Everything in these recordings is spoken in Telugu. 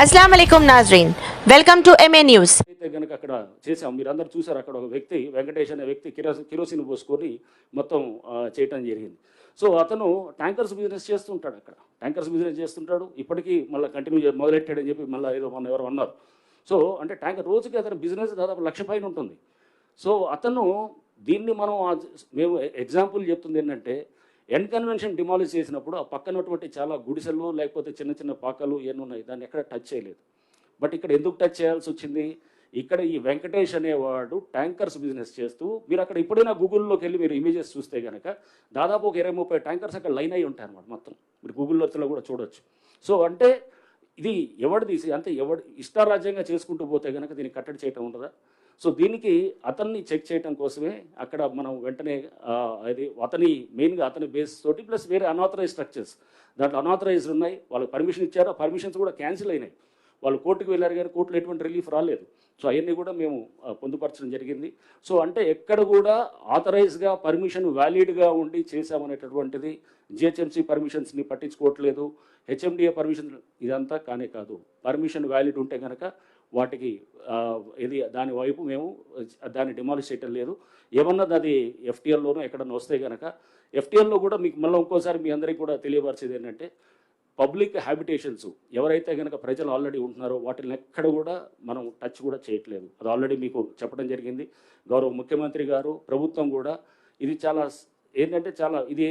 अस्सलाम वालेकुम नाज़रीन, वेलकम टू MA न्यूज़। అయితే గనక అక్కడ చేసాం. మీరందరూ చూసారు. అక్కడ ఒక వ్యక్తి వెంకటేష్ అనే వ్యక్తి కిరోసిన్ పోసుకొని మొత్తం చేయటం జరిగింది. సో అతను ట్యాంకర్స్ బిజినెస్ చేస్తుంటాడు. అక్కడ ట్యాంకర్స్ బిజినెస్ చేస్తుంటాడు. ఇప్పటికీ మళ్ళీ కంటిన్యూ మొదలెట్టాడని చెప్పి మళ్ళీ ఏదో మొన్న ఎవరు అన్నారు. సో అంటే ట్యాంకర్ రోజుకి అతని బిజినెస్ దాదాపు 1,00,000 పైన ఉంటుంది. సో అతను దీన్ని మనం మేము ఎగ్జాంపుల్ చెప్తుంది ఏంటంటే, కన్వెన్షన్ డిమాలిష్ చేసినప్పుడు ఆ పక్కనటువంటి చాలా గుడిసెలు లేకపోతే చిన్న చిన్న పాకలు ఇవన్నీ ఉన్నాయి, దాన్ని ఎక్కడ టచ్ చేయలేదు. బట్ ఇక్కడ ఎందుకు టచ్ చేయాల్సి వచ్చింది? ఇక్కడ ఈ వెంకటేష్ అనేవాడు ట్యాంకర్స్ బిజినెస్ చేస్తూ, మీరు అక్కడ ఇప్పుడైనా గూగుల్లోకి వెళ్ళి మీరు ఇమేజెస్ చూస్తే కనుక దాదాపు ఒక 20-30 ట్యాంకర్స్ అక్కడ లైన్ అయి ఉంటాయి అన్నమాట. మొత్తం మీరు గూగుల్లో కూడా చూడొచ్చు. సో అంటే ఇది ఎవడు తీసి అంటే ఎవడు ఇష్టారాజ్యంగా చేసుకుంటూ పోతే కనుక దీన్ని కట్టడి చేయటం ఉండదా? సో దీనికి అతన్ని చెక్ చేయడం కోసమే అక్కడ మనం వెంటనే అది అతని మెయిన్గా అతని బేస్ తోటి ప్లస్ వేరే అన్ఆథరైజ్ స్ట్రక్చర్స్ దాంట్లో అన్ఆథరైజ్డ్ ఉన్నాయి. వాళ్ళకి పర్మిషన్ ఇచ్చారు, ఆ పర్మిషన్స్ కూడా క్యాన్సిల్ అయినాయి. వాళ్ళు కోర్టుకు వెళ్ళారు కానీ కోర్టులో ఎటువంటి రిలీఫ్ రాలేదు. సో అవన్నీ కూడా మేము పొందుపరచడం జరిగింది. సో అంటే ఎక్కడ కూడా ఆథరైజ్గా పర్మిషన్ వ్యాలిడ్గా ఉండి చేశామనేటటువంటిది జిహెచ్ఎంసీ పర్మిషన్స్ని పట్టించుకోవట్లేదు. హెచ్ఎండిఏ పర్మిషన్ ఇదంతా కానే కాదు. పర్మిషన్ వ్యాలిడ్ ఉంటే కనుక వాటికి ఇది దాని వైపు మేము దాన్ని డిమాలిష్ చేయటం లేదు. ఏమన్నా అది ఎఫ్టీఎల్లోనూ ఎక్కడన్నా వస్తే కనుక ఎఫ్టీఎల్లో కూడా మీకు మళ్ళీ ఇంకోసారి మీ అందరికీ కూడా తెలియపరిచేది ఏంటంటే, పబ్లిక్ హ్యాబిటేషన్స్ ఎవరైతే కనుక ప్రజలు ఆల్రెడీ ఉంటున్నారో వాటిని ఎక్కడ కూడా మనం టచ్ కూడా చేయట్లేదు. అది ఆల్రెడీ మీకు చెప్పడం జరిగింది. గౌరవ ముఖ్యమంత్రి గారు, ప్రభుత్వం కూడా ఇది చాలా ఏంటంటే చాలా ఇది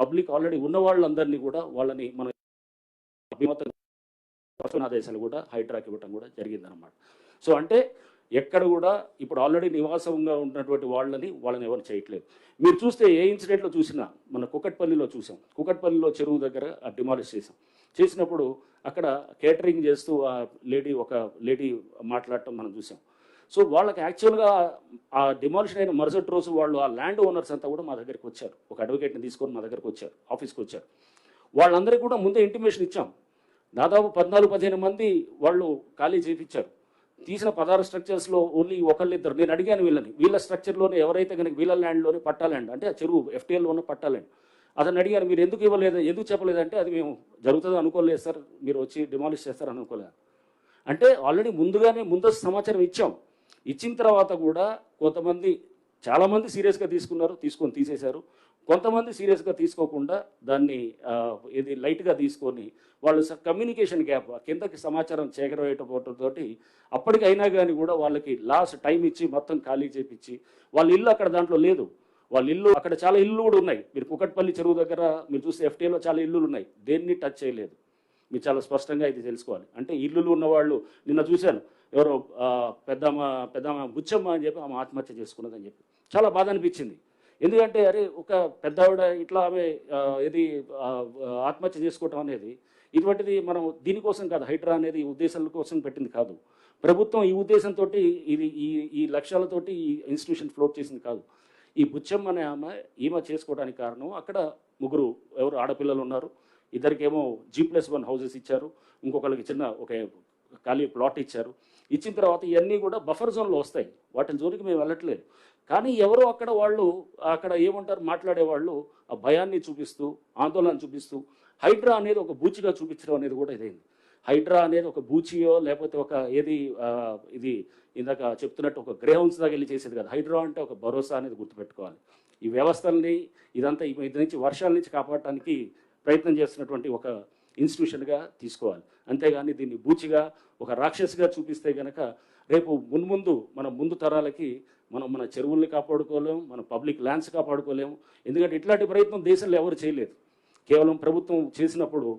పబ్లిక్ ఆల్రెడీ ఉన్న వాళ్ళందరినీ కూడా వాళ్ళని మనం అభిమతం ఆదేశాలు కూడా హైడ్రాకి ఇవ్వటం కూడా జరిగిందనమాట. సో అంటే ఎక్కడ కూడా ఇప్పుడు ఆల్రెడీ నివాసంగా ఉన్నటువంటి వాళ్ళని ఎవరు చేయట్లేదు. మీరు చూస్తే ఏ ఇన్సిడెంట్లో చూసినా మన కుకట్పల్లిలో చూసాం. కుకట్పల్లిలో చెరువు దగ్గర డిమాలిష్ చేసినప్పుడు అక్కడ కేటరింగ్ చేస్తూ ఒక లేడీ మాట్లాడటం మనం చూసాం. సో వాళ్ళకి యాక్చువల్గా ఆ డిమాలిషన్ అయిన మరుసటి రోజు వాళ్ళు ఆ ల్యాండ్ ఓనర్స్ అంతా కూడా మా దగ్గరికి వచ్చారు. ఒక అడ్వకేట్ని తీసుకొని మా దగ్గరికి వచ్చారు, ఆఫీస్కి వచ్చారు. వాళ్ళందరికీ కూడా ముందే ఇంటిమేషన్ ఇచ్చాం. దాదాపు 14-15 మంది వాళ్ళు ఖాళీ చేయించారు. తీసిన 16 స్ట్రక్చర్స్లో ఓన్లీ ఒకళ్ళిద్దరు. నేను అడిగాను వీళ్ళ స్ట్రక్చర్లోనే ఎవరైతే కనుక వీళ్ళ ల్యాండ్లోనే పట్టా ల్యాండ్ అంటే ఆ చెరువు ఎఫ్టీఎల్లో ఉన్న పట్టా ల్యాండ్ అతను అడిగారు, మీరు ఎందుకు ఇవ్వలేదు, ఎందుకు చెప్పలేదంటే అది మేము జరుగుతుంది అనుకోలేదు సార్, మీరు వచ్చి డిమాలిష్ చేస్తారు అనుకోలేదు. అంటే ఆల్రెడీ ముందస్తు సమాచారం ఇచ్చాం. ఇచ్చిన తర్వాత కూడా కొంతమంది చాలామంది సీరియస్గా తీసుకొని తీసేశారు. కొంతమంది సీరియస్గా తీసుకోకుండా దాన్ని ఇది లైట్గా తీసుకొని వాళ్ళు కమ్యూనికేషన్ గ్యాప్ కిందకి సమాచారం చేకరవేయటంతో అప్పటికైనా కానీ కూడా వాళ్ళకి లాస్ట్ టైం ఇచ్చి మొత్తం ఖాళీ చేపించి వాళ్ళ ఇల్లు అక్కడ దాంట్లో లేదు. వాళ్ళ ఇల్లు అక్కడ చాలా ఇల్లు కూడా ఉన్నాయి. మీరు కుకట్పల్లి చెరువు దగ్గర మీరు చూస్తే ఎఫ్టీఏలో చాలా ఇల్లులు ఉన్నాయి, దేన్ని టచ్ చేయలేదు. మీరు చాలా స్పష్టంగా ఇది తెలుసుకోవాలి. అంటే ఇల్లులు ఉన్నవాళ్ళు నిన్న చూశాను, ఎవరో పెద్దమ్మ బుచ్చమ్మ అని చెప్పి ఆమె ఆత్మహత్య చేసుకున్నదని చెప్పి చాలా బాధ అనిపించింది. ఎందుకంటే అరే ఒక పెద్దవిడ ఇట్లా ఆమె ఇది ఆత్మహత్య చేసుకోవటం అనేది ఇటువంటిది మనం దీనికోసం కాదు, హైడ్రా అనేది ఉద్దేశాల కోసం పెట్టింది కాదు. ప్రభుత్వం ఈ ఉద్దేశంతో ఇది ఈ లక్ష్యాలతోటి ఈ ఇన్స్టిట్యూషన్ ఫ్లోట్ చేసింది కాదు. ఈ బుచ్చమ్మ అనే ఈమె చేసుకోవడానికి కారణం అక్కడ ముగ్గురు ఎవరు ఆడపిల్లలు ఉన్నారు. ఇద్దరికేమో G+1 హౌసెస్ ఇచ్చారు, ఇంకొకరికి చిన్న ఒక ఖాళీ ప్లాట్ ఇచ్చారు. ఇచ్చిన తర్వాత ఇవన్నీ కూడా బఫర్ జోన్లో వస్తాయి, వాటిని జోలికి మేము వెళ్ళట్లేదు. కానీ ఎవరో అక్కడ ఏమంటారు మాట్లాడేవాళ్ళు ఆ భయాన్ని చూపిస్తూ ఆందోళన చూపిస్తూ హైడ్రా అనేది ఒక బూచిగా చూపించడం అనేది కూడా ఇదైంది. హైడ్రా అనేది ఒక బూచియో లేకపోతే ఒక ఇది ఇందాక చెప్తున్నట్టు ఒక గ్రే హౌన్స్ దాకా వెళ్ళి చేసేది కాదు. హైడ్రా అంటే ఒక భరోసా అనేది గుర్తుపెట్టుకోవాలి. ఈ వ్యవస్థల్ని ఇదంతా ఇది నుంచి వర్షాల నుంచి కాపాడటానికి ప్రయత్నం చేస్తున్నటువంటి ఒక ఇన్స్టిట్యూషన్గా తీసుకోవాలి. అంతేగాని దీన్ని బూచిగా ఒక రాక్షసిగా చూపిస్తే కనుక రేపు మన ముందు తరాలకి మన చెరువుల్ని కాపాడుకోలేము, మన పబ్లిక్ ల్యాండ్స్ కాపాడుకోలేము. ఎందుకంటే ఇట్లాంటి ప్రయత్నం దేశంలో ఎవరు చేయలేదు. కేవలం ప్రభుత్వం చేసినప్పుడు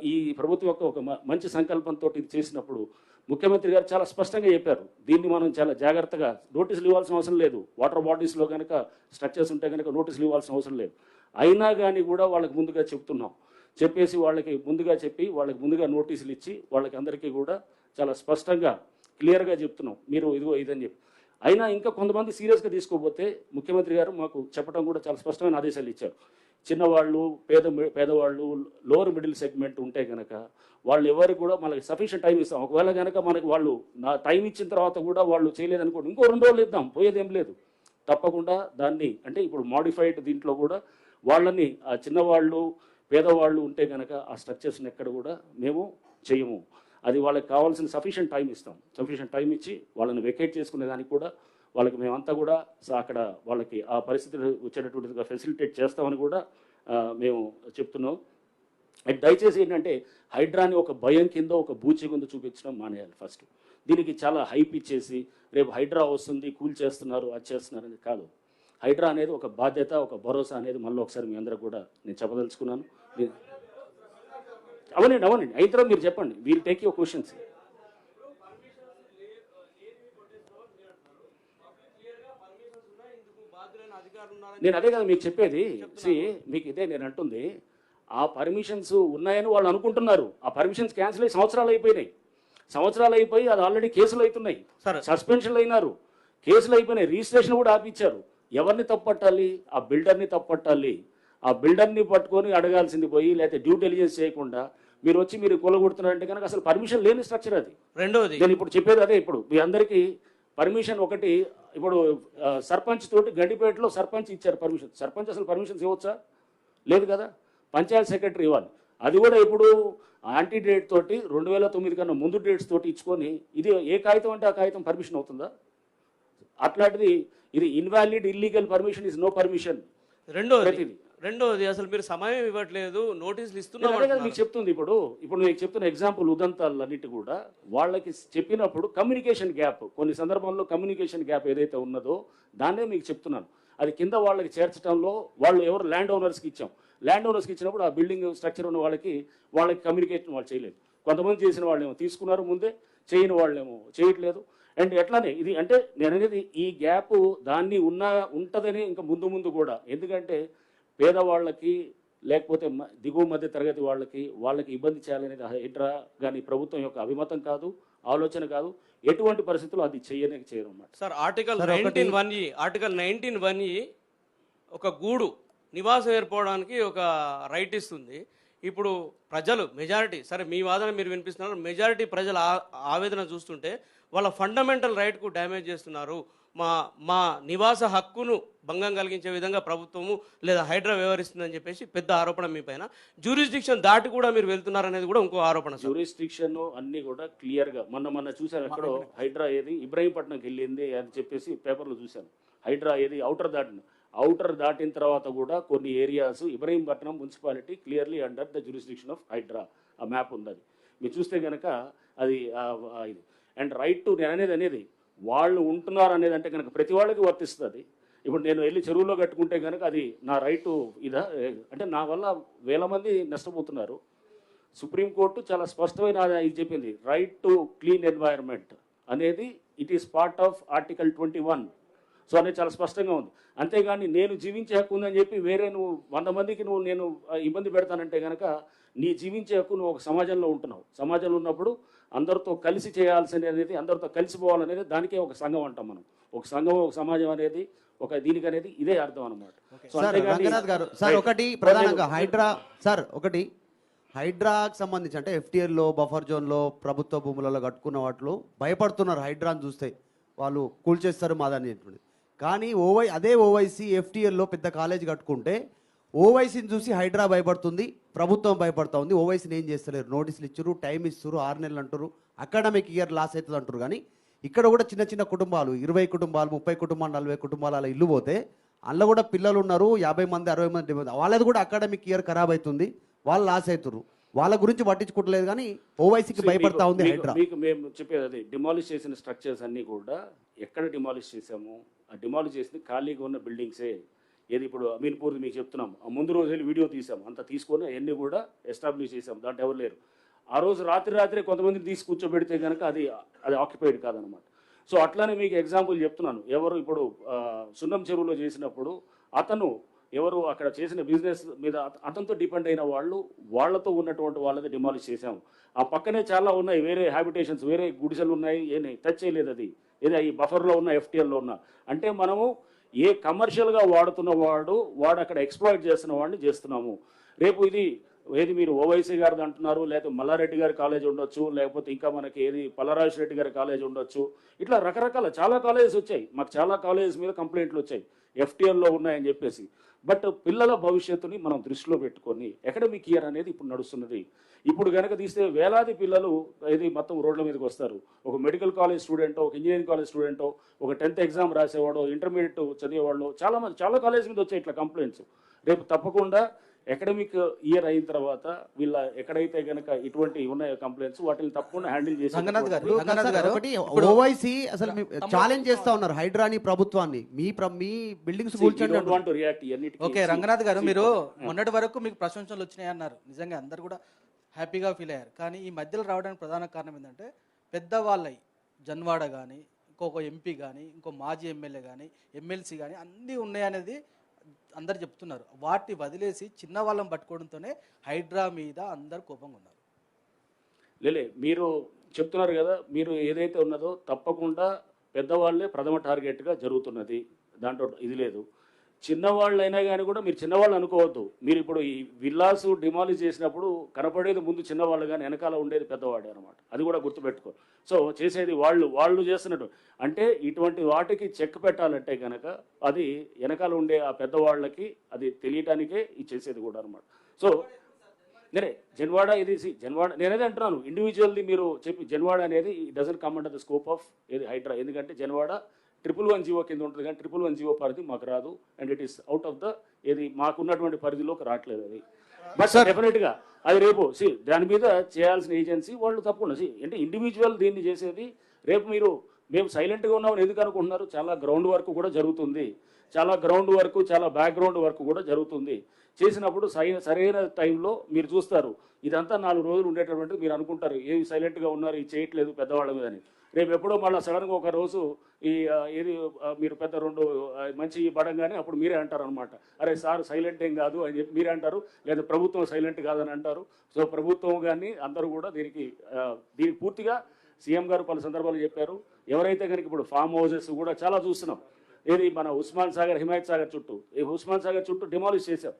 ఈ ప్రభుత్వం యొక్క ఒక మంచి సంకల్పంతో ఇది చేసినప్పుడు ముఖ్యమంత్రి గారు చాలా స్పష్టంగా చెప్పారు, దీన్ని మనం చాలా జాగ్రత్తగా నోటీసులు ఇవ్వాల్సిన అవసరం లేదు. వాటర్ బాడీస్లో కనుక స్ట్రక్చర్స్ ఉంటే కనుక నోటీసులు ఇవ్వాల్సిన అవసరం లేదు. అయినా కానీ కూడా వాళ్ళకి ముందుగా చెప్పేసి వాళ్ళకి ముందుగా నోటీసులు ఇచ్చి వాళ్ళకి అందరికీ కూడా చాలా స్పష్టంగా క్లియర్గా చెప్తున్నాం, మీరు ఇదిగో ఇదని చెప్పి. అయినా ఇంకా కొంతమంది సీరియస్గా తీసుకోకపోతే ముఖ్యమంత్రి గారు మాకు చెప్పడం కూడా చాలా స్పష్టమైన ఆదేశాలు ఇచ్చారు. చిన్నవాళ్ళు, పేదవాళ్ళు, లోవర్ మిడిల్ సెగ్మెంట్ ఉంటే కనుక వాళ్ళు ఎవరికి కూడా మనకి సఫిషియెంట్ టైం ఇస్తాం. ఒకవేళ కనుక మనకి వాళ్ళు టైం ఇచ్చిన తర్వాత కూడా వాళ్ళు చేయలేదనుకోండి, ఇంకో 2 రోజులు ఇద్దాం, పోయేదేం లేదు. తప్పకుండా దాన్ని అంటే ఇప్పుడు మాడిఫైడ్ దీంట్లో కూడా వాళ్ళని చిన్నవాళ్ళు, పేదవాళ్ళు ఉంటే కనుక ఆ స్ట్రక్చర్స్ని ఎక్కడ కూడా మేము చేయము. అది వాళ్ళకి కావాల్సిన సఫిషియెంట్ టైం ఇస్తాం. సఫిషియెంట్ టైం ఇచ్చి వాళ్ళని వెకేట్ చేసుకునే దానికి కూడా వాళ్ళకి మేమంతా కూడా అక్కడ వాళ్ళకి ఆ పరిస్థితులు వచ్చేటటువంటిదిగా ఫెసిలిటేట్ చేస్తామని కూడా మేము చెప్తున్నాం. అండ్ దయచేసి ఏంటంటే హైడ్రాని ఒక భయం కింద ఒక బూచి కింద చూపించడం మానేయాలి. ఫస్ట్ దీనికి చాలా హైప్ ఇచ్చేసి రేపు హైడ్రా వస్తుంది కూల్ చేస్తున్నారు అది చేస్తున్నారు అనేది కాదు. హైడ్రా అనేది ఒక బాధ్యత, ఒక భరోసా అనేది మళ్ళీ ఒకసారి మీ అందరూ కూడా నేను చెప్పదలుచుకున్నాను. అవునండి అయిన తర్వాత మీరు చెప్పండి, వీల్ టేక్ యువర్ క్వశ్చన్స్. నేను అదే కదా మీకు చెప్పేది. మీకు ఇదే నేను అంటుంది, ఆ పర్మిషన్స్ ఉన్నాయని వాళ్ళు అనుకుంటున్నారు. ఆ పర్మిషన్స్ క్యాన్సిల్ అయ్యి సంవత్సరాలు అయిపోయి అది ఆల్రెడీ కేసులు అవుతున్నాయి, సస్పెన్షన్లు అయినారు, కేసులు అయిపోయినాయి, రిజిస్ట్రేషన్ కూడా ఆపించారు. ఎవరిని తప్పట్టాలి? ఆ బిల్డర్ని తప్పట్టాలి. ఆ బిల్డర్ని పట్టుకొని అడగాల్సింది పోయి, లేకపోతే డ్యూ డెలిజెన్స్ చేయకుండా మీరు వచ్చి మీరు కూలగొడుతున్నారంటే కనుక అసలు పర్మిషన్ లేని స్ట్రక్చర్ అది. రెండోది నేను ఇప్పుడు చెప్పేది అదే. ఇప్పుడు మీ అందరికీ పర్మిషన్ ఒకటి, ఇప్పుడు సర్పంచ్ తోటి గండిపేటలో సర్పంచ్ ఇచ్చారు పర్మిషన్. సర్పంచ్ అసలు పర్మిషన్స్ ఇవ్వచ్చా? లేదు కదా. పంచాయత్ సెక్రటరీ ఇవ్వాలి. అది కూడా ఇప్పుడు యాంటీ డేట్ తోటి 2009 కన్నా ముందు డేట్స్ తోటి ఇచ్చుకొని, ఇది ఏ కాగితం అంటే ఆ కాగితం పర్మిషన్ అవుతుందా? అట్లాంటిది ఇది invalid illegal permission is no permission. రెండోది అసలు మీరు సమయం ఇవ్వట్లేదు, నోటీసులు ఇస్తున్నారు. మీకు చెప్తుంది ఇప్పుడు మీకు చెప్తున్న ఎగ్జాంపుల్ ఉదంతాలన్నిటి కూడా వాళ్ళకి చెప్పినప్పుడు కమ్యూనికేషన్ గ్యాప్, కొన్ని సందర్భంలో కమ్యూనికేషన్ గ్యాప్ ఏదైతే ఉన్నదో దాన్నే మీకు చెప్తున్నాను. అది కింద వాళ్ళకి చేర్చడంలో వాళ్ళు ఎవరు ల్యాండ్ ఓనర్స్కి ఇచ్చాం. ల్యాండ్ ఓనర్స్కి ఇచ్చినప్పుడు ఆ బిల్డింగ్ స్ట్రక్చర్ ఉన్న వాళ్ళకి కమ్యూనికేషన్ వాళ్ళు చేయలేదు. కొంతమంది చేసిన వాళ్ళేమో తీసుకున్నారు ముందే, చేయని వాళ్ళేమో చేయట్లేదు. అండ్ ఎట్లానే ఇది అంటే నేను అనేది ఈ గ్యాప్ దాన్ని ఉంటుందని ఇంకా ముందు కూడా, ఎందుకంటే పేదవాళ్ళకి లేకపోతే దిగువ మధ్య తరగతి వాళ్ళకి ఇబ్బంది చేయాలనేది హైడ్రా కానీ ప్రభుత్వం యొక్క అభిమతం కాదు, ఆలోచన కాదు. ఎటువంటి పరిస్థితుల్లో అది చేయరు అన్నమాట. సార్ ఆర్టికల్ 19(1)(e) ఒక గూడు నివాసం ఏర్పడడానికి ఒక రైట్ ఇస్తుంది. ఇప్పుడు ప్రజలు మెజారిటీ, సరే మీ వాదన మీరు వినిపిస్తున్నారు, మెజారిటీ ప్రజల ఆవేదన చూస్తుంటే వాళ్ళ ఫండమెంటల్ రైట్కు డ్యామేజ్ చేస్తున్నారు, మా నివాస హక్కును భంగం కలిగించే విధంగా ప్రభుత్వము లేదా హైడ్రా వ్యవహరిస్తుందని చెప్పేసి పెద్ద ఆరోపణ మీ పైన. జ్యూరిస్డిక్షన్ దాటి కూడా మీరు వెళ్తున్నారు అనేది కూడా ఇంకో ఆరోపణ. జ్యూరిస్డిక్షన్ అన్ని కూడా క్లియర్గా మొన్న చూశాను. ఎక్కడో హైడ్రా ఏది ఇబ్రాహీంపట్నంకి వెళ్ళింది అని చెప్పేసి పేపర్లో చూశాను. హైడ్రా ఏది అవుటర్ దాటిన తర్వాత కూడా కొన్ని areas Ibrahimpatnam municipality clearly under the jurisdiction of HYDRAA. ఆ మ్యాప్ ఉంది, అది మీరు చూస్తే కనుక అది ఇది. అండ్ రైట్ టు నేను అనేది వాళ్ళు ఉంటున్నారు అనేది అంటే కనుక ప్రతి వాళ్ళకి వర్తిస్తుంది. ఇప్పుడు నేను వెళ్ళి చెరువులో కట్టుకుంటే కనుక అది నా రైటు ఇదా అంటే నా వల్ల వేల మంది నష్టపోతున్నారు. సుప్రీంకోర్టు చాలా స్పష్టమైన ఇది చెప్పింది, రైట్ టు క్లీన్ ఎన్వైరన్మెంట్ అనేది it is part of article 21. So అనేది చాలా స్పష్టంగా ఉంది. అంతేగాని నేను జీవించే హక్కు ఉందని చెప్పి వేరే నువ్వు 100 మందికి నేను ఇబ్బంది పెడతానంటే కనుక నీ జీవించే హక్కు నువ్వు ఒక సమాజంలో ఉంటున్నావు. సమాజంలో ఉన్నప్పుడు అందరితో కలిసి చేయాల్సింది అనేది, అందరితో కలిసిపోవాలనేది దానికే ఒక సంఘం అంటాం మనం. ఒక సంఘం, ఒక సమాజం అనేది ఒక దీనికి అనేది ఇదే అర్థం అనమాట. రంగనాథ్ గారు సార్ ఒకటి ప్రధానంగా హైడ్రాకి సంబంధించి అంటే FTL లో బఫర్ జోన్లో ప్రభుత్వ భూములలో కట్టుకున్న వాటిలో భయపడుతున్నారు. హైడ్రాని చూస్తే వాళ్ళు కూల్చేస్తారు మాదని చెప్పి. కానీ అదే ఓవైసీ FTL లో పెద్ద కాలేజ్ కట్టుకుంటే ఓవైసీని చూసి హైడ్రా భయపడుతుంది, ప్రభుత్వం భయపడుతూ ఉంది. ఓవైసీని ఏం చేస్తలేరు, నోటీసులు ఇచ్చారు, టైం ఇస్తారు, 6 నెలలు అంటారు, అకాడమిక్ ఇయర్ లాస్ అవుతుంది అంటారు. కానీ ఇక్కడ కూడా చిన్న కుటుంబాలు 20 కుటుంబాలు 30 కుటుంబాలు 40 కుటుంబాలు అలా ఇల్లు పోతే అందులో కూడా పిల్లలు ఉన్నారు, 50 మంది 60 మంది 70 మంది, వాళ్ళది కూడా అకాడమిక్ ఇయర్ ఖరాబ్ అవుతుంది, వాళ్ళు లాస్ అవుతారు. వాళ్ళ గురించి పట్టించుకోవట్లేదు. కానీ ఓవైసీకి భయపడతా ఉంది హైడ్రా. మీకు మేము చెప్పేది అది, డిమాలిష్ చేసిన స్ట్రక్చర్స్ అన్నీ కూడా ఎక్కడ డిమాలిష్ చేసాము, ఆ డిమాలిష్ చేసింది ఖాళీగా ఉన్న బిల్డింగ్సే. ఏది ఇప్పుడు అమీన్పూర్ మీకు చెప్తున్నాం, ఆ ముందు రోజు వెళ్ళి వీడియో తీసాం, అంతా తీసుకొని అవన్నీ కూడా ఎస్టాబ్లిష్ చేసాం, దాంట్లో ఎవరు లేరు. ఆ రోజు రాత్రి కొంతమందిని తీసి కూర్చోబెడితే కనుక అది ఆక్యుపైడ్ కాదనమాట. సో అట్లానే మీకు ఎగ్జాంపుల్ చెప్తున్నాను. ఎవరు ఇప్పుడు సున్నం చెరువులో చేసినప్పుడు అతను ఎవరు అక్కడ చేసిన బిజినెస్ మీద అతనితో డిపెండ్ అయిన వాళ్ళతో ఉన్నటువంటి వాళ్ళది డిమాలిష్ చేసాము. ఆ పక్కనే చాలా ఉన్నాయి వేరే హ్యాబిటేషన్స్, వేరే గుడిసెలు ఉన్నాయి, ఏమి టచ్ చేయలేదు. అది ఏదో ఈ బఫర్లో ఉన్న FTLలో ఉన్న అంటే మనము ఏ కమర్షియల్గా వాడుతున్న వాడు అక్కడ ఎక్స్ప్లాయిట్ చేస్తున్న వాడిని చేస్తున్నాము. రేపు ఏది మీరు ఓవైసీ గారిది అంటున్నారు, లేకపోతే మల్లారెడ్డి గారి కాలేజ్ ఉండొచ్చు, లేకపోతే ఇంకా మనకి ఏది పల్లరాజు రెడ్డి గారి కాలేజ్ ఉండొచ్చు. ఇట్లా రకరకాల చాలా కాలేజెస్ వచ్చాయి. మాకు చాలా కాలేజెస్ మీద కంప్లైంట్లు వచ్చాయి FTLలో ఉన్నాయని చెప్పేసి. బట్ పిల్లల భవిష్యత్తుని మనం దృష్టిలో పెట్టుకొని అకాడమిక్ ఇయర్ అనేది ఇప్పుడు నడుస్తున్నది. ఇప్పుడు కనుక తీస్తే వేలాది పిల్లలు ఇది మొత్తం రోడ్ల మీదకి వస్తారు. ఒక మెడికల్ కాలేజ్ స్టూడెంటో, ఒక ఇంజనీరింగ్ కాలేజ్ స్టూడెంటో, ఒక 10th ఎగ్జామ్ రాసేవాడో, ఇంటర్మీడియట్ చదివేవాళ్ళు చాలా కాలేజ్ మీద వచ్చాయి ఇట్లా కంప్లైంట్స్. రేపు తప్పకుండా అకాడమిక్ ఇయర్ అయిన తర్వాత వీళ్ళ ఎక్కడైతే కనుక ఇటువంటి ఉన్నాయో కంప్లైంట్స్ వాటిని తప్పకుండా హ్యాండిల్ చేసి ఓవైసీ అసలు ఛాలెంజ్ చేస్తా ఉన్నారు హైడ్రాని ప్రభుత్వాన్ని, మీ బిల్డింగ్స్ ఓకే రంగనాథ్ గారు, మీరు మొన్నటి వరకు మీకు ప్రశంసలు వచ్చినాయి అన్నారు, నిజంగా అందరు కూడా హ్యాపీగా ఫీల్ అయ్యారు. కానీ ఈ మధ్యలో రావడానికి ప్రధాన కారణం ఏంటంటే పెద్దవాళ్ళై జన్వాడ కానీ, ఇంకొక ఎంపీ కానీ, ఇంకో మాజీ ఎమ్మెల్యే కానీ, ఎమ్మెల్సీ కానీ అన్నీ ఉన్నాయనేది అందరు చెప్తున్నారు. వాటిని వదిలేసి చిన్న వాళ్ళని పట్టుకోవడంతోనే హైడ్రా మీద అందరు కోపంగా ఉన్నారు. లేలే, మీరు చెప్తున్నారు కదా, మీరు ఏదైతే ఉన్నదో తప్పకుండా పెద్దవాళ్ళే ప్రథమ టార్గెట్గా జరుగుతున్నది, దాంట్లో ఇది లేదు. చిన్నవాళ్ళు అయినా కానీ కూడా మీరు చిన్నవాళ్ళు అనుకోవద్దు. మీరు ఇప్పుడు ఈ విల్లాస్ డిమాలిష్ చేసినప్పుడు కనపడేది ముందు చిన్నవాళ్ళు కానీ వెనకాల ఉండేది పెద్దవాడే అనమాట. అది కూడా గుర్తుపెట్టుకో. సో చేసేది వాళ్ళు చేస్తున్నట్టు అంటే ఇటువంటి వాటికి చెక్ పెట్టాలంటే కనుక అది వెనకాల ఉండే ఆ పెద్దవాళ్ళకి అది తెలియటానికే ఇది చేసేది కూడా అనమాట. సో నేనే జన్వాడ జన్వాడ నేనేది అంటున్నాను, ఇండివిజువల్ది మీరు చెప్పి జన్వాడ అనేది doesn't come under the scope of ఏది హైడ్రా. ఎందుకంటే జన్వాడ 111 జీవో కింద ఉంటుంది, కానీ 111 జీవో పరిధి మాకు రాదు. And it is out of the ఏది మాకున్నటువంటి పరిధిలోకి రావట్లేదు అది. బట్ డెఫినెట్గా అది రేపు దాని మీద చేయాల్సిన ఏజెన్సీ వాళ్ళు తప్పకుండా అంటే ఇండివిజువల్ దీన్ని చేసేది. రేపు మేము సైలెంట్గా ఉన్నామని ఎందుకు అనుకుంటున్నారు? చాలా గ్రౌండ్ వర్క్ కూడా జరుగుతుంది, చాలా బ్యాక్గ్రౌండ్ వర్క్ కూడా జరుగుతుంది. చేసినప్పుడు సరైన టైంలో మీరు చూస్తారు. ఇదంతా 4 రోజులు ఉండేటటువంటి మీరు అనుకుంటారు ఏమి సైలెంట్గా ఉన్నారు, ఇది చేయట్లేదు పెద్దవాళ్ళ మీద అని. రేపు ఎప్పుడో మళ్ళీ సడన్గా ఒక రోజు ఏది మీరు పెద్ద 2 మంచి పడంగానే అప్పుడు మీరే అంటారు అనమాట, అరే సార్ సైలెంట్ ఏం కాదు అని చెప్పి మీరే అంటారు, లేదా ప్రభుత్వం సైలెంట్ కాదని అంటారు. సో ప్రభుత్వం కానీ అందరూ కూడా దీనికి పూర్తిగా సీఎం గారు పలు సందర్భాలు చెప్పారు. ఎవరైతే కనుక ఇప్పుడు ఫామ్ హౌసెస్ కూడా చాలా చూస్తున్నాం, ఏది మన ఉస్మాన్ సాగర్, హిమాయత్ సాగర్ చుట్టూ, ఉస్మాన్ సాగర్ చుట్టూ డిమాలిష్ చేశాం.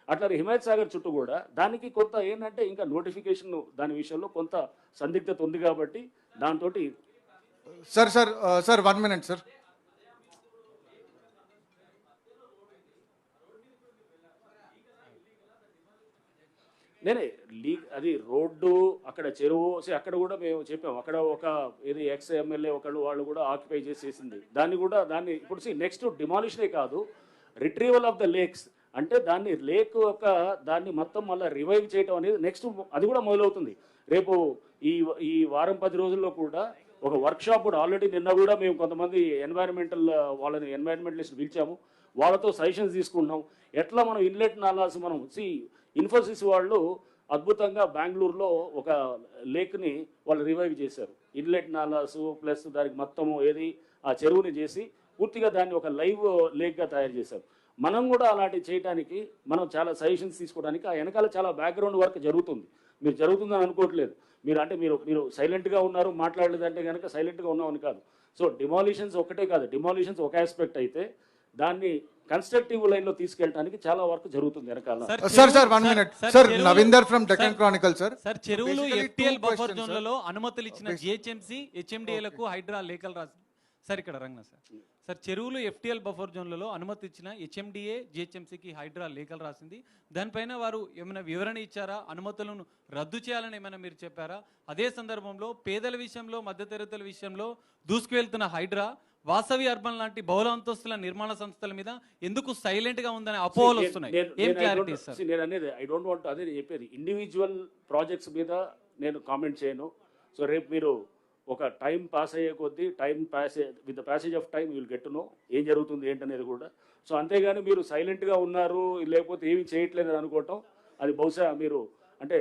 అట్లా హిమాయత్ సాగర్ చుట్టూ కూడా దానికి కొంత ఏంటంటే ఇంకా నోటిఫికేషన్ దాని విషయంలో కొంత సందిగ్ధత ఉంది కాబట్టి దాంతో సార్ 1 minute సార్. నేనే అది రోడ్డు అక్కడ చెరువు అక్కడ కూడా మేము చెప్పాము. అక్కడ ఒక ఏది ఎక్స్ ఎమ్మెల్యే వాళ్ళు కూడా ఆక్యుపై చేసేసింది దాన్ని ఇప్పుడు నెక్స్ట్ డిమాలిషనే కాదు, రిట్రీవల్ ఆఫ్ ద లేక్స్ అంటే దాన్ని మొత్తం మళ్ళీ రివైవ్ చేయడం అనేది నెక్స్ట్ అది కూడా మొదలవుతుంది. రేపు ఈ వారం 10 రోజుల్లో కూడా ఒక వర్క్షాప్ కూడా ఆల్రెడీ నిన్న కూడా మేము కొంతమంది ఎన్వైరన్మెంటలిస్ట్ పిలిచాము, వాళ్ళతో సజెషన్స్ తీసుకుంటున్నాం. ఎట్లా మనం ఇన్లెట్ నాలాస్ మనం ఇన్ఫోసిస్ వాళ్ళు అద్భుతంగా బెంగళూరులో ఒక లేక్ని వాళ్ళు రివైవ్ చేశారు. ఇన్లెట్ నాలాస్ ప్లస్ దానికి మొత్తము ఏది ఆ చెరువుని చేసి పూర్తిగా దాన్ని ఒక లైవ్ లేక్గా తయారు చేశారు. మనం కూడా అలాంటివి చేయడానికి మనం చాలా సజెషన్స్ తీసుకోవడానికి ఆ వెనకాల చాలా బ్యాక్గ్రౌండ్ వర్క్ జరుగుతుంది. మీరు జరుగుతుందని అనుకోవట్లేదు, మీరు సైలెంట్గా ఉన్నారు మాట్లాడలేదంటే కనుక సైలెంట్గా ఉన్నామని కాదు. సో డిమాలిషన్స్ ఒకటే కాదు, డిమాలిషన్స్ ఒక ఆస్పెక్ట్ అయితే దాన్ని కన్స్ట్రక్టివ్ లైన్లో తీసుకెళ్ళడానికి చాలా వర్క్ జరుగుతుంది వెనకాల. Sir 1 minute sir. Navinder from Deccan Chronicle sir. Sir చెరువులు ఎఫ్టీఎల్ బఫర్ జోన్లలో అనుమతులు ఇచ్చిన జిహెచ్ఎంసీ హెచ్ఎండిఏలకు హైడ్రా లేఖలు రాసి సార్ ఇక్కడ రంగనా సార్ చెరువులు ఎఫ్టీఎల్ బఫర్ జోన్లలో అనుమతి ఇచ్చిన హెచ్ఎండిఏ జిహెచ్ఎంసీకి హైడ్రా లేఖలు రాసింది. దానిపైన వారు ఏమైనా వివరణ ఇచ్చారా? అనుమతులను రద్దు చేయాలని ఏమైనా మీరు చెప్పారా? అదే సందర్భంలో పేదల విషయంలో, మధ్యతరగతుల విషయంలో దూసుకువెళ్తున్న హైడ్రా వాసవి అర్బన్ లాంటి బహుళ అంతస్తుల నిర్మాణ సంస్థల మీద ఎందుకు సైలెంట్ గా ఉందనే అపోహలు వస్తున్నాయి. ఏం క్లారిటీ సార్? నేను అనేది ఐ డోంట్ వాంట్ అదే చెప్పేది, ఇండివిజువల్ ప్రాజెక్ట్స్ మీద నేను కామెంట్ చేయను. సో రేపు మీరు ఒక టైం పాస్ అయ్యే కొద్దీ with the passage of time will get to know ఏం జరుగుతుంది ఏంటనేది కూడా. సో అంతేగాని మీరు సైలెంట్గా ఉన్నారు లేకపోతే ఏమి చేయట్లేదు అని అనుకోవటం అది బహుశా మీరు అంటే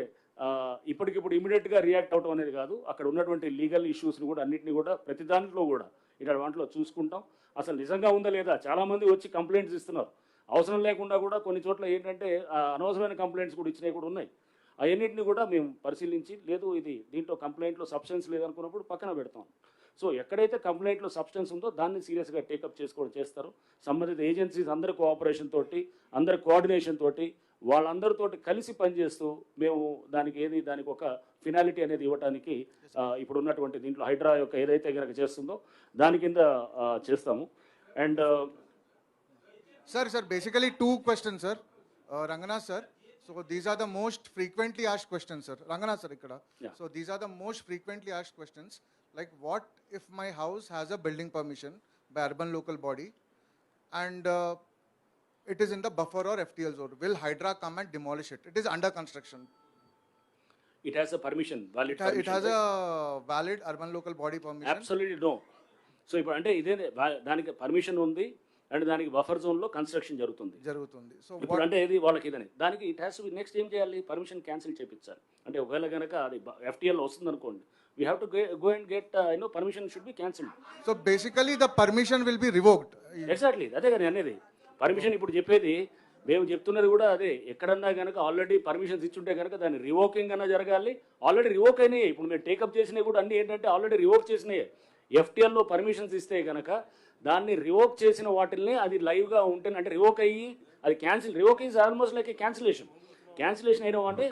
ఇప్పటికిప్పుడు ఇమీడియట్గా రియాక్ట్ అవటం అనేది కాదు. అక్కడ ఉన్నటువంటి లీగల్ ఇష్యూస్ని కూడా అన్నింటినీ కూడా ప్రతి దాంట్లో కూడా ఇట్లాంటి వాటిలో చూసుకుంటాం. అసలు నిజంగా ఉందా లేదా, చాలామంది వచ్చి కంప్లైంట్స్ ఇస్తున్నారు అవసరం లేకుండా కూడా. కొన్ని చోట్ల ఏంటంటే అనవసరమైన కంప్లైంట్స్ కూడా ఇచ్చినవి కూడా ఉన్నాయి. అవన్నింటినీ కూడా మేము పరిశీలించి లేదు దీంట్లో కంప్లైంట్లో సబ్స్టెన్స్ లేదనుకున్నప్పుడు పక్కన పెడతాం. సో ఎక్కడైతే కంప్లైంట్లో సబ్స్టెన్స్ ఉందో దాన్ని సీరియస్గా టేకప్ చేస్తారు. సంబంధిత ఏజెన్సీస్ అందరి కోఆపరేషన్ తోటి, అందరి కోఆర్డినేషన్ తోటి, వాళ్ళందరితోటి కలిసి పనిచేస్తూ మేము దానికి ఒక ఫినాలిటీ అనేది ఇవ్వడానికి ఇప్పుడు ఉన్నటువంటి దీంట్లో హైడ్రా యొక్క ఏదైతే కనుక చేస్తుందో దాని కింద చేస్తాము. And Sir, basically two questions, sir. Ranganath, sir. So these are the most frequently asked questions, sir. Ranganath, sir, ikkada. Yeah. So these are the most frequently asked questions. Like, what if my house has a building permission by urban local body and it is in the buffer or FTL zone? Will Hydra come and demolish it? It is under construction. It has a permission, valid It permission. has a valid urban local body permission. Absolutely no. So ఇప్పుడు అంటే ఇదే దానికి పర్మిషన్ ఉంది అండ్ దానికి బఫర్ జోన్లో కన్స్ట్రక్షన్ జరుగుతుంది. So ఇప్పుడు అంటే ఇది వాళ్ళకి ఇదని దానికి ఇట్ హ్యాస్ టు నెక్స్ట్ ఏం చేయాలి, పర్మిషన్ క్యాన్సిల్ చేయించాలి. అంటే ఒకవేళ కనుక అది FTL వస్తుంది అనుకోండి, we have to go and get permission should be cancelled. So basically the permission will be revoked. Exactly అదే కదా అనేది. పర్మిషన్ ఇప్పుడు చెప్పేది మేము చెప్తున్నది కూడా అదే. ఎక్కడన్నా కనుక ఆల్రెడీ పర్మిషన్స్ ఇచ్చుంటే కనుక దాన్ని రివోకింగ్ అన్నా జరగాలి. ఆల్రెడీ రివోక్ అయినాయి. ఇప్పుడు మేము టేకప్ చేసినవి కూడా అన్ని ఏంటంటే ఆల్రెడీ రివోక్ చేసినాయి. FTLలో పర్మిషన్స్ ఇస్తే కనుక దాన్ని రివోక్ చేసిన వాటిల్ని అది లైవ్గా ఉంటే అంటే రివోక్ అయ్యి అది cancel. Revoke is almost like A cancellation. Cancellation అయినా అంటే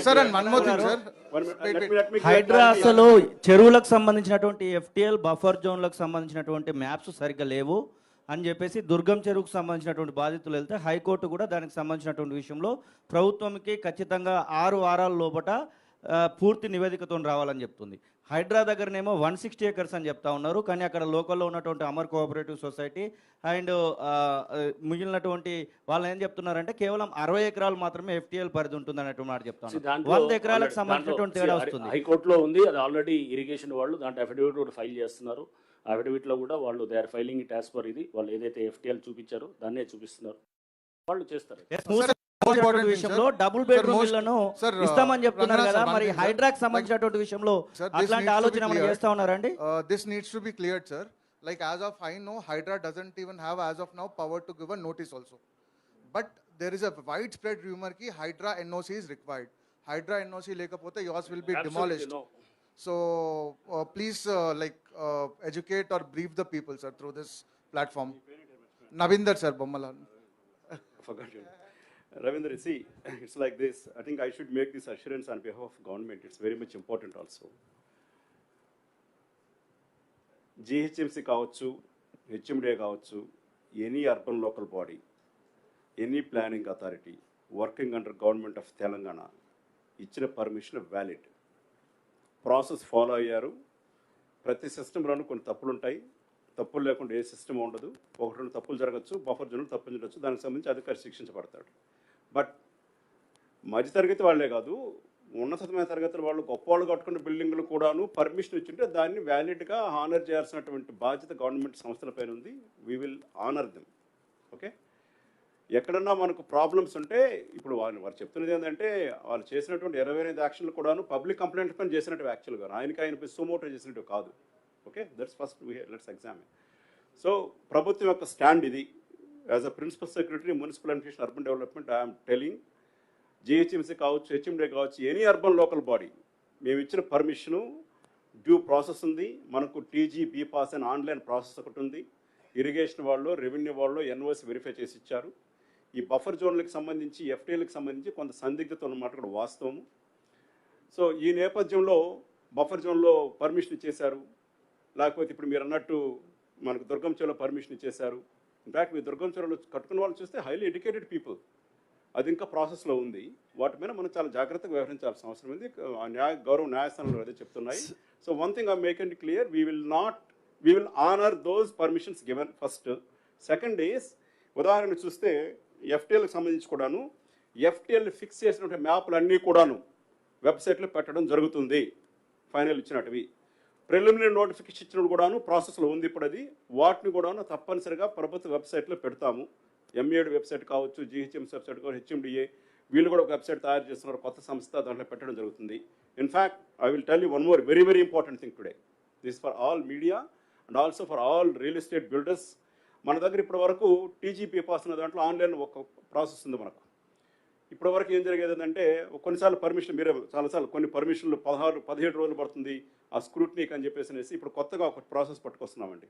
Sir, and one more thing, sir. Hydraa అసలు చెరువులకు సంబంధించినటువంటి FTL బఫర్ జోన్లకు సంబంధించినటువంటి మ్యాప్స్ సరిగ్గా లేవు అని చెప్పేసి దుర్గం చెరువుకు సంబంధించినటువంటి బాధితులు వెళ్తే హైకోర్టు కూడా దానికి సంబంధించినటువంటి విషయంలో ప్రభుత్వంకి ఖచ్చితంగా 6 వారాల లోపట పూర్తి నివేదికతో రావాలని చెప్తుంది. హైడ్రా దగ్గరనేమో 160 acres అని చెప్తా ఉన్నారు, కానీ అక్కడ లోకల్లో ఉన్నటువంటి అమర్ కోఆపరేటివ్ సొసైటీ అండ్ మిగిలినటువంటి వాళ్ళు ఏం చెప్తున్నారంటే కేవలం 60 ఎకరాలు మాత్రమే FTL పరిధి ఉంటుంది అన్నట్టు మాట చెప్తా ఉన్నారు. 100 ఎకరాలకు సంబంధించినటువంటి తేడా వస్తుంది. హైకోర్టులో ఉంది అది ఆల్రెడీ. ఇరిగేషన్ వాళ్ళు దాంట్లో అఫిడవిట్ కూడా ఫైల్ చేస్తున్నారు. అఫిడవిట్లో కూడా వాళ్ళు they are filing it as per ఇది వాళ్ళు ఏదైతే FTL చూపించారో దాన్నే చూపిస్తున్నారు, వాళ్ళు చేస్తారు. విషయంలో డబుల్ బెడ్రూమ్ ఇళ్లను ఇస్తామని చెప్తున్నారు కదా, మరి హైడ్రాకి సంబంధించినటువంటి విషయంలో అట్లాంటి ఆలోచన మనం చేస్తా ఉన్నారండి? This needs to be cleared, sir. Like, as of I know, Hydra doesn't even have as of now power to give a notice also. But there is a widespread rumor ki Hydra NOC is required. Hydra NOC lekapote yours will be demolished. No. So please educate or brief the people, sir, through this platform. Navinder, sir, Bommala. Forgot you. Ravinder, see, it's like this. I think I should make this assurance on behalf of government. It's very much important also. GHMC కావచ్చు, HMDA కావచ్చు, any urban local body, any planning authority working under government of Telangana ఇచ్చిన పర్మిషన్ వ్యాలిడ్. ప్రాసెస్ ఫాలో అయ్యారు. ప్రతి సిస్టంలోనూ కొన్ని తప్పులు ఉంటాయి. తప్పులు లేకుండా ఏ సిస్టమ్ ఉండదు. 1-2 తప్పులు జరగచ్చు, బఫర్ జోన్లు తప్పులు జరగచ్చు, దానికి సంబంధించి అధికారి శిక్షించబడతాడు. బట్ మధ్యతరగతి వాళ్ళే కాదు, ఉన్నతమైన తరగతుల వాళ్ళు గొప్ప వాళ్ళు కట్టుకున్న బిల్డింగ్లు కూడాను పర్మిషన్ ఇచ్చింటే దాన్ని వ్యాలిడ్గా ఆనర్ చేయాల్సినటువంటి బాధ్యత గవర్నమెంట్ సంస్థలపైన ఉంది. We will honour them. Okay, ఎక్కడన్నా మనకు ప్రాబ్లమ్స్ ఉంటే ఇప్పుడు వారు చెప్తున్నది ఏంటంటే వాళ్ళు చేసినటువంటి 25 యాక్షన్లు కూడాను పబ్లిక్ కంప్లైంట్ పైన చేసినట్టు యాక్చువల్గా ఆయన సుమోటో చేసినట్టు కాదు. Okay, that's first let's examine. So ప్రభుత్వం యొక్క స్టాండ్ ఇది. As a principal secretary municipal administration urban development I'm telling, GHMC కావచ్చు, HMDA కావచ్చు, ఎనీ అర్బన్ లోకల్ బాడీ మేము ఇచ్చిన పర్మిషను డ్యూ ప్రాసెస్ ఉంది. మనకు TG BPAS అని ఆన్లైన్ ప్రాసెస్ ఒకటి ఉంది. ఇరిగేషన్ వాళ్ళు, రెవెన్యూ వాళ్ళు NOC వెరిఫై చేసి ఇచ్చారు. ఈ బఫర్ జోన్లకు సంబంధించి FTLకి సంబంధించి కొంత సందిగ్ధత ఉన్నమాట కూడా వాస్తవము. సో ఈ నేపథ్యంలో బఫర్ జోన్లో పర్మిషన్ ఇచ్చేశారు. లేకపోతే ఇప్పుడు మీరు అన్నట్టు మనకు దుర్గం చెరువులో పర్మిషన్ ఇచ్చేశారు. ఇన్ఫ్యాక్ట్ మీరు దుర్గం చెరువులో కట్టుకున్న వాళ్ళు చూస్తే హైలీ ఎడ్యుకేటెడ్ పీపుల్. అది ఇంకా ప్రాసెస్లో ఉంది. వాటి మీద మనం చాలా జాగ్రత్తగా వ్యవహరించాల్సిన అవసరం ఉంది. గౌరవ న్యాయస్థానాలు అదే చెప్తున్నాయి. So one thing I make it clear, we will honour those permissions given first. Second is, ఉదాహరణ చూస్తే FTLకి సంబంధించి కూడాను FTL ఫిక్స్ చేసినటువంటి మ్యాప్లు అన్నీ కూడాను వెబ్సైట్లో పెట్టడం జరుగుతుంది. ఫైనల్ ఇచ్చినట్టువి ప్రిలిమినరీ నోటిఫికేషన్ ఇచ్చినప్పుడు కూడాను ప్రాసెస్లో ఉంది. ఇప్పుడు అది వాటిని కూడాను తప్పనిసరిగా ప్రభుత్వ వెబ్సైట్లో పెడతాము. MAD వెబ్సైట్ కావచ్చు, GHMC వెబ్సైట్ కావచ్చు, HMDA వీళ్ళు కూడా ఒక వెబ్సైట్ తయారు చేస్తున్నారు, కొత్త సంస్థ, దాంట్లో పెట్టడం జరుగుతుంది. In fact I will tell you one more very very important thing today. This for all media and also for all real estate builders. మన దగ్గర ఇప్పటి వరకు TG BPAS అనే దాంట్లో ఆన్లైన్ ఒక ప్రాసెస్ ఉంది మనకు. ఇప్పటి వరకు ఏం జరిగేది అంటే కొన్నిసార్లు పర్మిషన్ మీరే చాలాసార్లు కొన్ని పర్మిషన్లు 16-17 రోజులు పడుతుంది ఆ స్క్రూట్నీకి అని చెప్పేసి ఇప్పుడు కొత్తగా ఒక ప్రాసెస్ పట్టుకొస్తున్నామండి.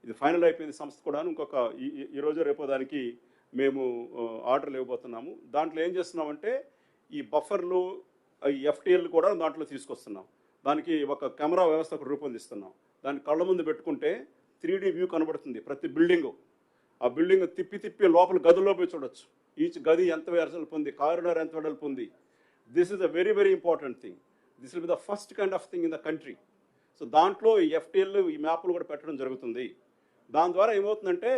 ఇది ఫైనల్ అయిపోయింది సంస్థ కూడా. ఇంకొక ఈరోజు రేపో దానికి మేము ఆర్డర్లు ఇవ్వబోతున్నాము. దాంట్లో ఏం చేస్తున్నామంటే ఈ బఫర్లు FTL కూడా దాంట్లో తీసుకొస్తున్నాం. దానికి ఒక కెమెరా వ్యవస్థ రూపొందిస్తున్నాం. దాన్ని కళ్ళ ముందు పెట్టుకుంటే 3D వ్యూ కనబడుతుంది ప్రతి బిల్డింగు. ఆ బిల్డింగ్ తిప్పి తిప్పి లోపల గదుల్లో పోయి చూడొచ్చు. ఈచ్ గది ఎంత వెడల్పు ఉంది, కారిడార్ ఎంత వెడల్పు ఉంది. This is a very very important thing. This will be the first kind of thing in the country. So దాంట్లో ఈ ఎఫ్టీఎల్ ఈ మ్యాప్లు కూడా పెట్టడం జరుగుతుంది. దాని ద్వారా ఏమవుతుందంటే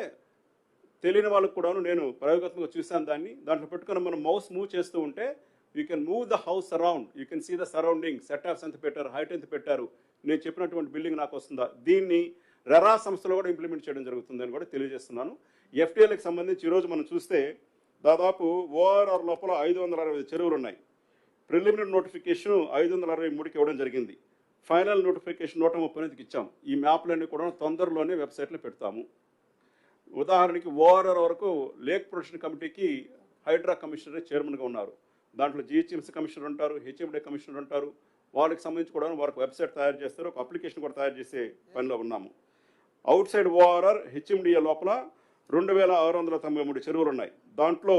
తెలియని వాళ్ళకు కూడాను నేను ప్రయోగాత్మకంగా చూశాను దాన్ని. దాంట్లో పెట్టుకుని మనం మౌస్ మూవ్ చేస్తూ ఉంటే you can move the house around, you can see the surrounding, setups ఎంత పెట్టారు, హైట్ ఎంత పెట్టారు, నేను చెప్పినటువంటి బిల్డింగ్ నాకు వస్తుందా. దీన్ని రెరా సంస్థలో కూడా ఇంప్లిమెంట్ చేయడం జరుగుతుందని కూడా తెలియజేస్తున్నాను. ఎఫ్టీఎల్కి సంబంధించి ఈరోజు మనం చూస్తే దాదాపు ఓఆర్ఆర్ లోపల 560 చెరువులు ఉన్నాయి. ప్రిలిమినరీ నోటిఫికేషన్ 563కి ఇవ్వడం జరిగింది. ఫైనల్ నోటిఫికేషన్ 139కి ఇచ్చాం. ఈ మ్యాప్లన్నీ కూడా తొందరలోనే వెబ్సైట్లో పెడతాము. ఉదాహరణకి ఓఆర్ఆర్ వరకు లేక్ ప్రొటెక్షన్ కమిటీకి హైడ్రా కమిషనర్ చైర్మన్గా ఉన్నారు. దాంట్లో జిహెచ్ఎంసీ కమిషనర్ ఉంటారు, హెచ్ఎండే కమిషనర్ ఉంటారు. వాళ్ళకి సంబంధించి కూడా వారికి వెబ్సైట్ తయారు చేస్తారు, ఒక అప్లికేషన్ కూడా తయారు చేసే పనిలో ఉన్నాము. అవుట్ సైడ్ ఓఆర్ఆర్ హెచ్ఎండిఏ లోపల 2693 చెరువులు ఉన్నాయి. దాంట్లో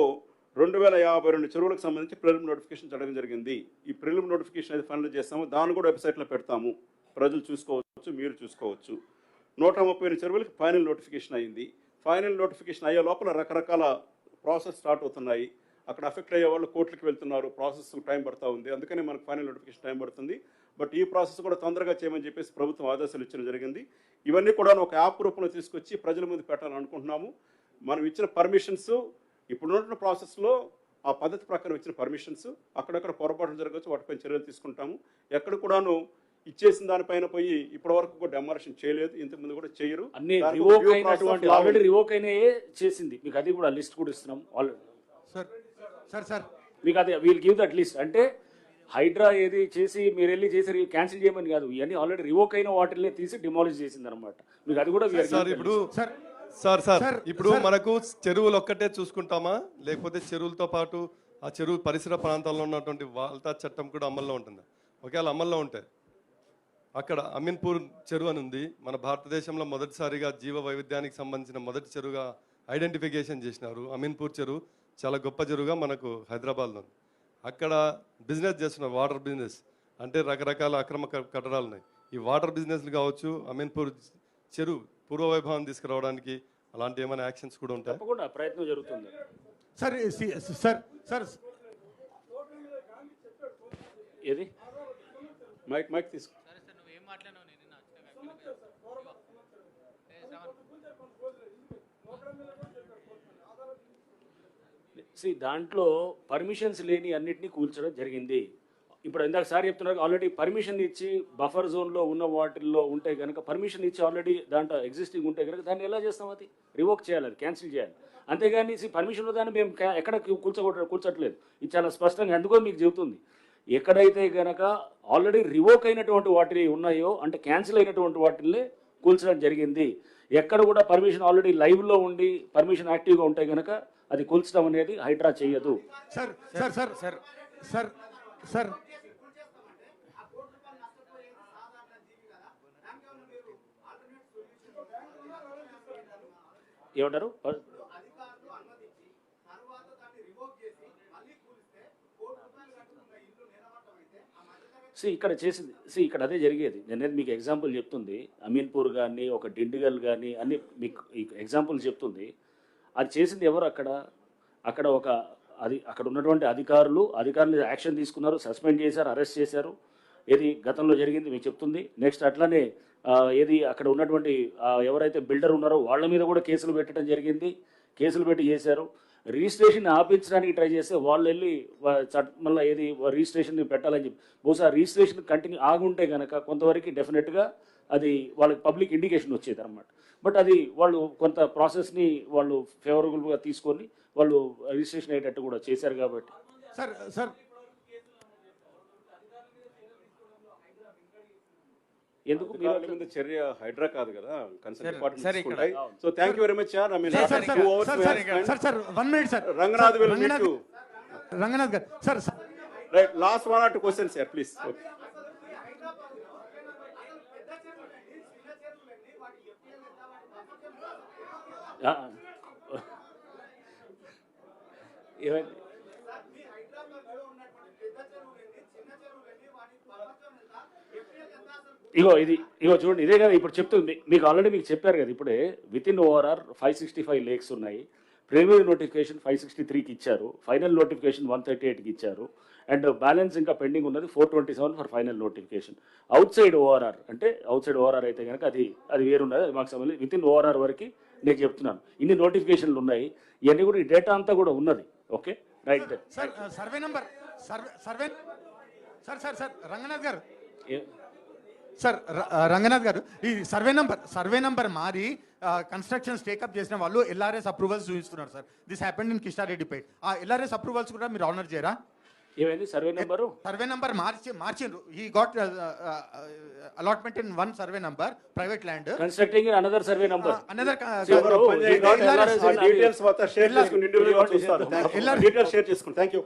2052 చెరువులకు సంబంధించి ప్రిలిమినరీ నోటిఫికేషన్ చేయడం జరిగింది. ఈ ప్రిలిమినరీ నోటిఫికేషన్ అయితే ఫైనల్ చేస్తాము, దాన్ని కూడా వెబ్సైట్లో పెడతాము, ప్రజలు చూసుకోవచ్చు, మీరు చూసుకోవచ్చు. 130 చెరువులకి ఫైనల్ నోటిఫికేషన్ అయింది. ఫైనల్ నోటిఫికేషన్ అయ్యే లోపల రకరకాల ప్రాసెస్ స్టార్ట్ అవుతున్నాయి. అక్కడ అఫెక్ట్ అయ్యే వాళ్ళు కోర్టులకు వెళ్తున్నారు, ప్రాసెస్ టైం పడుతూ ఉంది. అందుకని మనకు ఫైనల్ నోటిఫికేషన్ టైం పడుతుంది. బట్ ఈ ప్రాసెస్ కూడా తొందరగా చేయమని చెప్పేసి ప్రభుత్వం ఆదేశాలు ఇచ్చడం జరిగింది. ఇవన్నీ కూడా ఒక యాప్ రూపంలో తీసుకొచ్చి ప్రజల ముందు పెట్టాలనుకుంటున్నాము. మనం ఇచ్చిన పర్మిషన్స్ ఇప్పుడున్న ప్రాసెస్లో ఆ పద్ధతి ప్రకారం ఇచ్చిన పర్మిషన్స్ అక్కడక్కడ పొరపాట్లు జరగవచ్చు, వాటిపై చర్యలు తీసుకుంటాము. ఎక్కడ కూడాను ఇచ్చేసిన దానిపైన పోయి ఇప్పటి వరకు కూడా డెమాలిషన్ చేయలేదు, ఇంతకుముందు కూడా చేయరు. అన్ని రివోక్ అయినటువంటి ఆల్రెడీ రివోక్ అయినాయే చేసింది. మీకు అది కూడా లిస్ట్ కూడా ఇస్తున్నాం ఆల్రెడీ. సార్ మీకు అది వీల్ గివ్ దట్ లిస్ట్. అంటే హైడ్రా ఏది చేసి మీరు వెళ్ళి చేసి క్యాన్సిల్ చేయమని కాదు, ఇవన్నీ ఆల్రెడీ రివోక్ అయిన వాటిని తీసి డిమాలిష్ చేసింది అనమాట. మీకు అది కూడా ఇప్పుడు మనకు చెరువులు ఒక్కటే చూసుకుంటామా, లేకపోతే చెరువులతో పాటు ఆ చెరువు పరిసర ప్రాంతాల్లో ఉన్నటువంటి వాల్తా చట్టం కూడా అమల్లో ఉంటుందా? ఒకవేళ అమల్లో ఉంటే అక్కడ అమీన్పూర్ చెరువు అని ఉంది, మన భారతదేశంలో మొదటిసారిగా జీవ వైవిధ్యానికి సంబంధించిన మొదటి చెరువుగా ఐడెంటిఫికేషన్ చేసినారు. అమీన్పూర్ చెరువు చాలా గొప్ప చెరువుగా మనకు హైదరాబాద్లో ఉంది. అక్కడ బిజినెస్ చేస్తున్నారు, వాటర్ బిజినెస్. అంటే రకరకాల అక్రమ కట్టడాలు ఉన్నాయి. ఈ వాటర్ బిజినెస్లు కావచ్చు, అమీన్పూర్ చెరువు పూర్వవైభవం తీసుకురావడానికి అలాంటి ఏమైనా యాక్షన్స్ కూడా ఉంటాయి? తప్పకుండా ప్రయత్నం జరుగుతుంది. సార్ ఏది మైక్ తీసుకో. దాంట్లో పర్మిషన్స్ లేని అన్నింటినీ కూల్చడం జరిగింది. ఇప్పుడు ఇందాక సార్ చెప్తున్నారు ఆల్రెడీ పర్మిషన్ ఇచ్చి బఫర్ జోన్లో ఉన్న వాటిల్లో ఉంటే కనుక, పర్మిషన్ ఇచ్చి ఆల్రెడీ దాంట్లో ఎగ్జిస్టింగ్ ఉంటే కనుక దాన్ని ఎలా చేస్తాం? అది రివోక్ చేయాలి, అది క్యాన్సిల్ చేయాలి. అంతేగాని పర్మిషన్ దాన్ని మేము ఎక్కడ కూర్చట్లేదు. ఇది చాలా స్పష్టంగా అందుకో మీకు చెబుతుంది. ఎక్కడైతే కనుక ఆల్రెడీ రివోక్ అయినటువంటి వాటి ఉన్నాయో, అంటే క్యాన్సిల్ అయినటువంటి వాటిని కూల్చడం జరిగింది. ఎక్కడ కూడా పర్మిషన్ ఆల్రెడీ లైవ్లో ఉండి పర్మిషన్ యాక్టివ్గా ఉంటే కనుక అది కూల్చడం అనేది హైడ్రా చేయదు. సార్ ఏమంటారు? ఇక్కడ చేసింది ఇక్కడ అదే జరిగేది. నేనేది మీకు ఎగ్జాంపుల్ చెప్తుంది. అమీన్పూర్ కానీ ఒక డిండిగల్ కానీ అన్ని మీకు ఎగ్జాంపుల్ చెప్తుంది. అది చేసింది ఎవరు? అక్కడ అక్కడ ఉన్నటువంటి అధికారులు యాక్షన్ తీసుకున్నారు, సస్పెండ్ చేశారు, అరెస్ట్ చేశారు. ఏది గతంలో జరిగింది మీకు చెప్తుంది. నెక్స్ట్ అట్లానే ఏది అక్కడ ఉన్నటువంటి ఎవరైతే బిల్డర్ ఉన్నారో వాళ్ళ మీద కూడా కేసులు పెట్టడం జరిగింది. కేసులు పెట్టి చేశారు. రిజిస్ట్రేషన్ ఆపించడానికి ట్రై చేస్తే వాళ్ళు వెళ్ళి మళ్ళీ ఏది రిజిస్ట్రేషన్ పెట్టాలని చెప్పి, బహుశా రిజిస్ట్రేషన్ కంటిన్యూ ఆగుంటే కనుక కొంతవరకు డెఫినెట్గా అది వాళ్ళకి పబ్లిక్ ఇండికేషన్ వచ్చేది అనమాట. బట్ అది వాళ్ళు కొంత ప్రాసెస్ని వాళ్ళు ఫేవరబుల్గా తీసుకొని వాళ్ళు రిజిస్ట్రేషన్ అయ్యేటట్టు కూడా చేశారు. కాబట్టి సార్ ఎందుకు మీద చర్య హైడ్రా కాదు కదా, కన్సర్న్ డిపార్ట్మెంట్ తీసుకుంటాయి. So thank you very much sir. I mean Ranganath garu sir right, last 1 or 2 questions sir please. ఏమైంది? ఇగో చూడండి, ఇదే కదా ఇప్పుడు చెప్తుంది మీకు. ఆల్రెడీ మీకు చెప్పారు కదా ఇప్పుడే, విత్ ఇన్ ఓఆర్ఆర్ 565 లేక్స్ ఉన్నాయి. ప్రిలిమినరీ నోటిఫికేషన్ 563కి ఇచ్చారు, ఫైనల్ నోటిఫికేషన్ 138కి ఇచ్చారు, అండ్ బ్యాలెన్స్ ఇంకా పెండింగ్ ఉన్నది 427 for final notification. Out side ORR అంటే అవుట్ సైడ్ ఓఆర్ఆర్ అయితే కనుక అది వేరున్నది, అది మాకు సంబంధించి విత్ ఇన్ ఓఆర్ఆర్ వరకు నేను చెప్తున్నాను. ఇన్ని నోటిఫికేషన్లు ఉన్నాయి, ఇవన్నీ కూడా ఈ డేటా అంతా కూడా ఉన్నది. Okay right sir survey number survey sir Ranganath garu sir Ranganath garu, ఈ సర్వే నంబర్ మారి కన్స్ట్రక్షన్స్ టేకప్ చేసిన వాళ్ళు ఎల్ఆర్ఎస్ అప్రూవల్స్ చూపిస్తున్నారు సార్. This happened in Kishtareddypet. ఆ ఎల్ఆర్ఎస్ అప్రూవల్స్ కూడా మీరు ఆనర్ చేయరా? ఏమైంది సర్వే నెంబర్ మార్చిండ్రు. He got allotment in one survey number private land, constructing another survey number. Details మొత్తం షేర్ చేసుకుని ఇండివిజువల్గా చూస్తారు. డీటెయిల్స్ షేర్ చేసుకుని థ్యాంక్ యూ.